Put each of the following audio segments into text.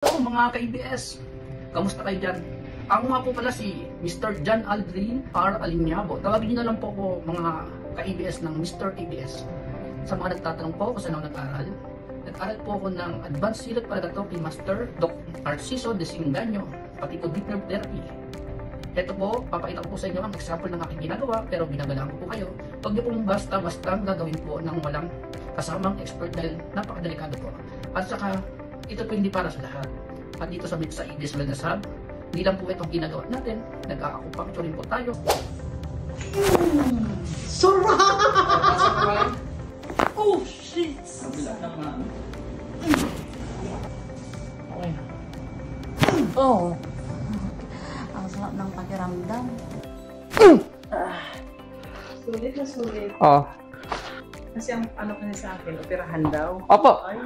Hello mga ka-EBS, kamusta kayo dyan? Ako nga po pala si Mr. John Aldrin R. Alinyabo. Tawagin niyo na lang po ako mga ka-EBS ng Mr. EBS. Sa mga nagtatanong po kung saan ako nag-aral, nag-aral po ako ng Advanced Silot Palagato kay Master Dr. Narciso Desinganyo, pati po Deep Nerve Therapy. Ito po, papakita ko po sa inyo ang example ng aking ginagawa, pero binabalaan ko po kayo. Huwag niyo pong basta-basta gagawin po ng walang kasamang expert dahil napakadelikado po. At saka, ito po hindi para sa lahat. At dito sa EBS Wellness Hub, hindi lang po itong ginagawa natin, nag-acupuncture rin po tayo. Sarap! Oh, shit! Okay. Oh. Ang sarap ng pakiramdam. Sulit na sulit. Oh. Kasi ang ano kasi sa akin, operahan daw. Opo. Ay,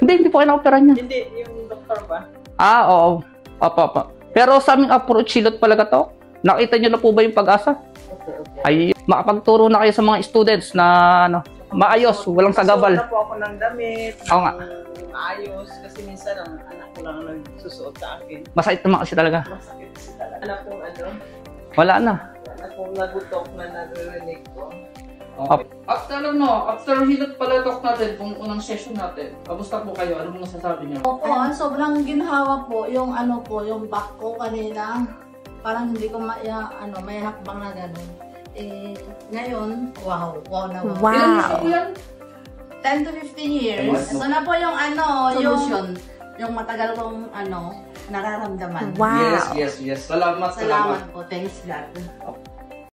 Hindi po kayo na-operahan niya. Hindi, yung doktor ba? Ah, oo. Opo. Pero sa aming approach silot pala to, nakita niyo na po ba yung pag-asa? Okay. Ay, makapagturo na kayo sa mga students na maayos, walang sagabal. Susuot na po ako ng damit, Oo nga. maayos, kasi minsan ang anak ko lang ang nagsusuot sa akin. Masakit naman kasi talaga. Masakit kasi talaga. Anak kong Wala na. anak kong nagutok na naririnig ko. Okay. After hilot pala talk natin, kung unang session natin, kamusta po kayo? Ano mong masasabi niyo? Opo, sobrang ginhawa po yung ano po, yung back ko kanina. Parang hindi ko may hakbang na gano'n. Eh, ngayon, wow na wow. Ilan years po yan? 10 to 15 years. Ito na po yung solution. Yung matagal kong nararamdaman. Wow. Yes. Salamat. Salamat po. Thanks God.